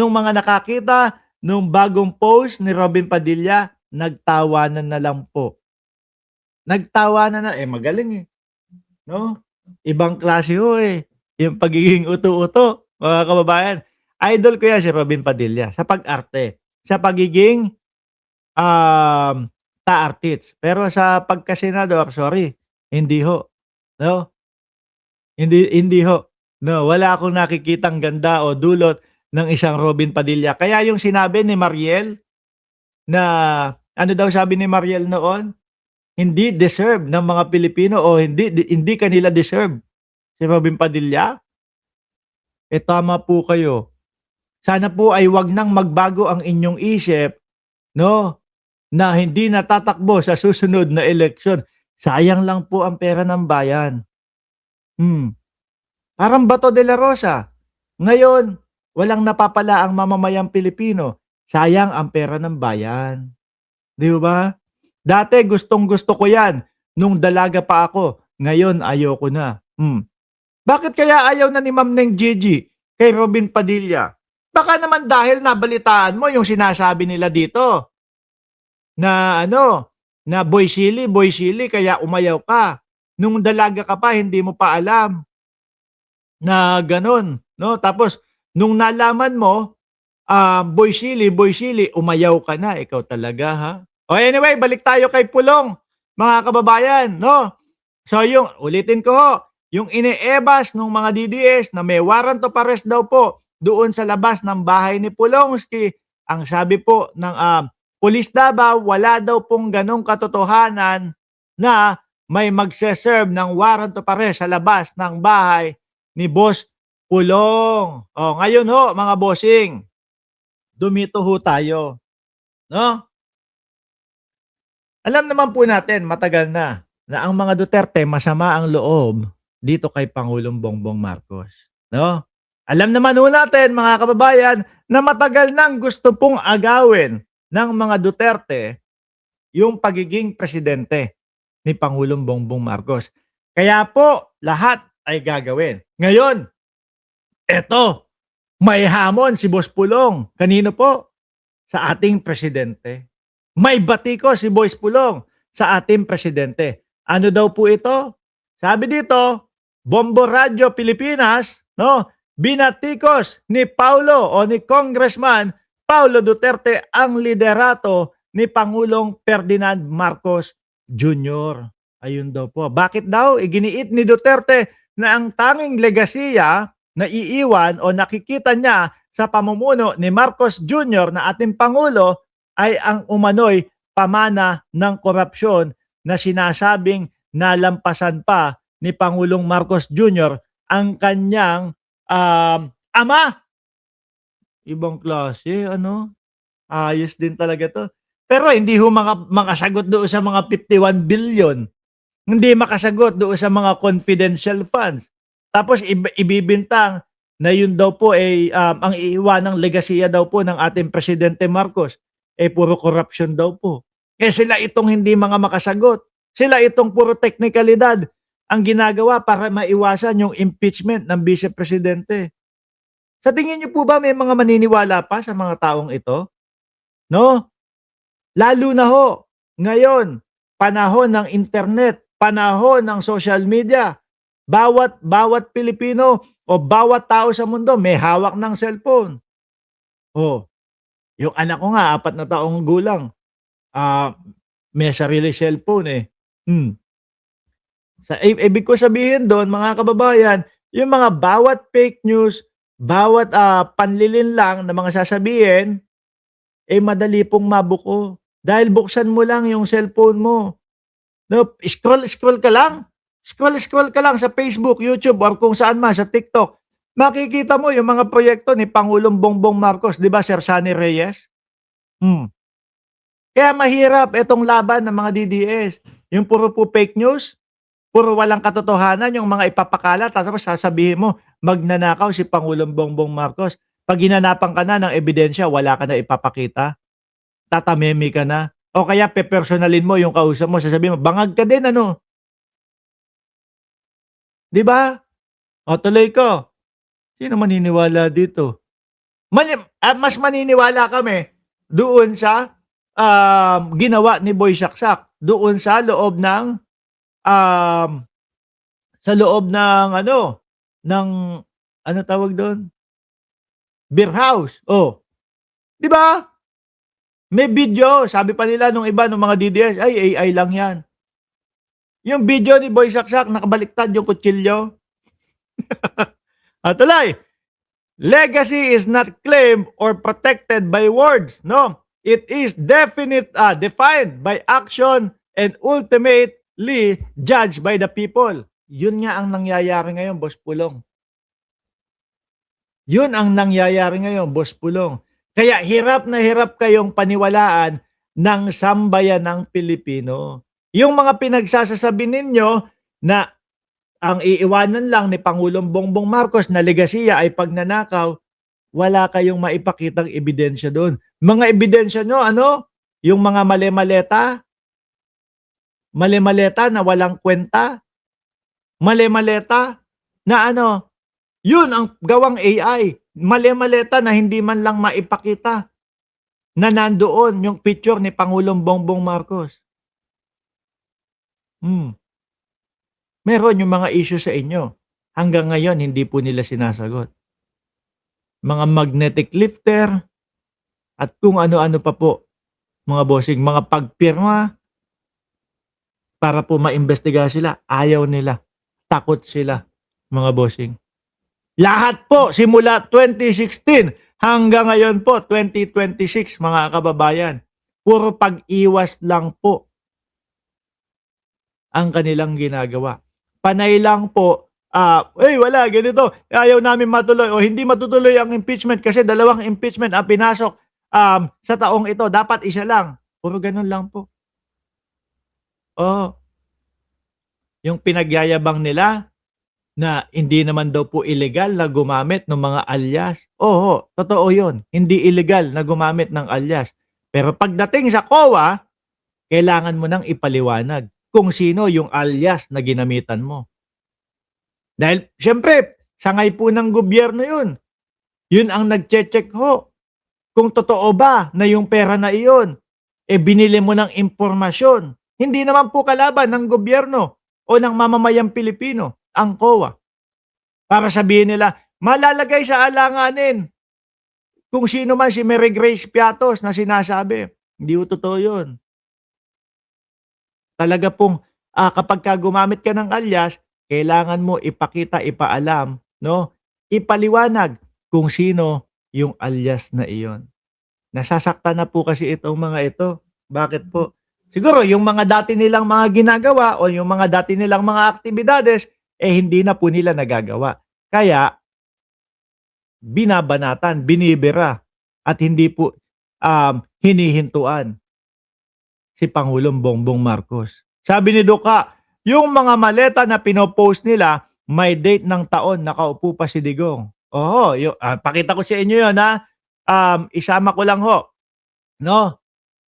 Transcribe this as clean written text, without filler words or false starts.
Nung mga nakakita nung bagong post ni Robin Padilla, nagtawanan na lang po. Nagtawanan na, magaling, 'no? Ibang klase ho, yung pagiging uto-uto, mga kababayan. Idol ko yan si Robin Padilla sa pag-arte, sa pagiging, ta-artist. Pero sa pagka-senador, sorry, hindi ho, 'no? Hindi ho, 'no? Wala akong nakikitang ganda o dulot ng isang Robin Padilla. Kaya yung sinabi ni Mariel na ano daw sabi ni Mariel noon, hindi deserve ng mga Pilipino o hindi kanila deserve si Robin Padilla, tama po kayo. Sana po ay wag nang magbago ang inyong isip, 'no, na hindi na tatakbo sa susunod na eleksyon. Sayang lang po ang pera ng bayan. Hmm, parang Bato de la Rosa. Ngayon, walang napapala ang mamamayang Pilipino. Sayang ang pera ng bayan, 'di ba? Dati gustong-gusto ko 'yan nung dalaga pa ako, ngayon ayoko na. Bakit kaya ayaw na ni Ma'am Neng Gigi kay Robin Padilla? Baka naman dahil nabalitaan mo yung sinasabi nila dito na ano, na boy silly kaya umayaw ka. Nung dalaga ka pa hindi mo pa alam na gano'n, 'no? Tapos nung nalaman mo, boy silly, umayaw ka na. Ikaw talaga, ha? O anyway, balik tayo kay Pulong, mga kababayan, 'no? So yung ulitin ko ho, yung iniebas nung mga DDS na may warrant of arrest daw po doon sa labas ng bahay ni Pulongski, ang sabi po ng pulis Davao, wala daw pong ganong katotohanan na may magse-serve ng warrant of arrest sa labas ng bahay ni Boss Pulong. O ngayon ho, mga bossing, dumito ho tayo, no? Alam naman po natin matagal na ang mga Duterte masama ang loob dito kay Pangulong Bongbong Marcos, 'no? Alam naman ho natin mga kababayan na matagal nang gusto pong agawin ng mga Duterte yung pagiging presidente ni Pangulong Bongbong Marcos. Kaya po lahat ay gagawin. Ngayon, eto, may hamon si Boss Pulong. Kanino po? Sa ating presidente. May batiko si Boss Pulong sa ating presidente. Ano daw po ito? Sabi dito, Bombo Radyo Pilipinas, no? Binatikos ni Paulo o ni Congressman Paulo Duterte ang liderato ni Pangulong Ferdinand Marcos Jr. Ayun daw po. Bakit daw? Iginiit ni Duterte na ang tanging legasiya na iiwan o nakikita niya sa pamumuno ni Marcos Jr. na ating Pangulo ay ang umano'y pamana ng korupsyon na sinasabing nalampasan pa ni Pangulong Marcos Jr. ang kanyang ama. Ibang klase, ano? Ayos din talaga to. Pero hindi ho makasagot doon sa mga 51 billion. Hindi makasagot doon sa mga confidential funds. Tapos ibibintang na yun daw po ay ang iiwanang legasiya daw po ng ating Presidente Marcos puro corruption daw po. Sila itong hindi mga makasagot. Sila itong puro teknikalidad ang ginagawa para maiwasan yung impeachment ng Vice Presidente. Sa tingin niyo po ba may mga maniniwala pa sa mga taong ito? No? Lalo na ho, ngayon, panahon ng internet, panahon ng social media, bawat Pilipino o bawat tao sa mundo may hawak ng cellphone. Oh, yung anak ko nga 4 na taong gulang, ah, may sarili cellphone, Ibig ko sabihin do'n mga kababayan, yung mga bawat fake news, bawat, panlilin lang na mga sasabihin, madali pong mabuko. Dahil buksan mo lang yung cellphone mo, 'no, scroll ka lang, scroll ka lang sa Facebook, YouTube or kung saan man, sa TikTok. Makikita mo yung mga proyekto ni Pangulong Bongbong Marcos, 'di ba, Sir Sunny Reyes? Hmm. Kaya mahirap itong laban ng mga DDS, yung puro po fake news, puro walang katotohanan yung mga ipapakalat tapos sasabihin mo magnanakaw si Pangulong Bongbong Marcos. 'Pag hinanapan ka na ng ebidensya, wala ka na ipapakita, tatameme ka na o kaya pepersonalin mo yung kausap mo, sasabihin mo, "Bangag ka din ano." 'Di ba? O tuloy ko, sino maniniwala dito? Mas maniniwala kami doon sa ginawa ni Boy Saksak doon um, sa loob ng ng tawag doon? Beer house. Oh, 'di ba? May video, sabi pa nila nung iba nung mga DDS, ay AI lang 'yan. Yung video ni Boy Saksak nakabaliktad yung kutsilyo. Tuloy. Legacy is not claimed or protected by words, no? It is defined by action and ultimately judged by the people. Yun nga ang nangyayari ngayon, Boss Pulong. Yun ang nangyayari ngayon, Boss Pulong. Kaya hirap na hirap kayong paniwalaan ng sambayan ng Pilipino. Yung mga pinagsasasabi ninyo na ang iiwanan lang ni Pangulong Bongbong Marcos na legasiya ay pagnanakaw, wala kayong maipakitang ebidensya doon. Mga ebidensya nyo, yung mga mali-maleta na walang kwenta, mali-maleta na yun ang gawang AI. Mali-maleta na hindi man lang maipakita na nandoon yung picture ni Pangulong Bongbong Marcos. Meron yung mga issue sa inyo. Hanggang ngayon, hindi po nila sinasagot. Mga magnetic lifter at kung ano-ano pa po, mga bossing, mga pagpirma para po maimbestigahan sila. Ayaw nila. Takot sila, mga bossing. Lahat po, simula 2016 hanggang ngayon po, 2026, mga kababayan, puro pag-iwas lang po ang kanilang ginagawa. Panay lang po, wala, ganito, ayaw namin matuloy o hindi matutuloy ang impeachment kasi 2 impeachment ang pinasok sa taong ito. Dapat isa lang. Puro ganun lang po. Yung pinagyayabang nila na hindi naman daw po illegal na gumamit ng mga alias. Totoo yun. Hindi illegal na gumamit ng alias. Pero pagdating sa COA, kailangan mo nang ipaliwanag kung sino yung alias na ginamitan mo. Dahil, syempre, sangay po ng gobyerno yun. Yun ang nag-check ho. Kung totoo ba na yung pera na iyon, binili mo ng impormasyon. Hindi naman po kalaban ng gobyerno o ng mamamayang Pilipino, ang COA. Para sabihin nila, malalagay sa alanganin kung sino man si Mary Grace Piatos na sinasabi. Hindi po totoo yun. Talaga pong kapag gumamit ka ng alias, kailangan mo ipakita, ipaalam, no? Ipaliwanag kung sino yung alias na iyon. Nasasaktan na po kasi itong mga ito. Bakit po? Siguro yung mga dati nilang mga ginagawa o yung mga dati nilang mga aktibidades, hindi na po nila nagagawa. Kaya, binabanatan, binibira, at hindi po hinihintuan si Pangulong Bongbong Marcos. Sabi ni Duka, yung mga maleta na pinopost nila, may date ng taon, nakaupo pa si Digong. Pakita ko sa inyo yun, ha? Isama ko lang ho. No?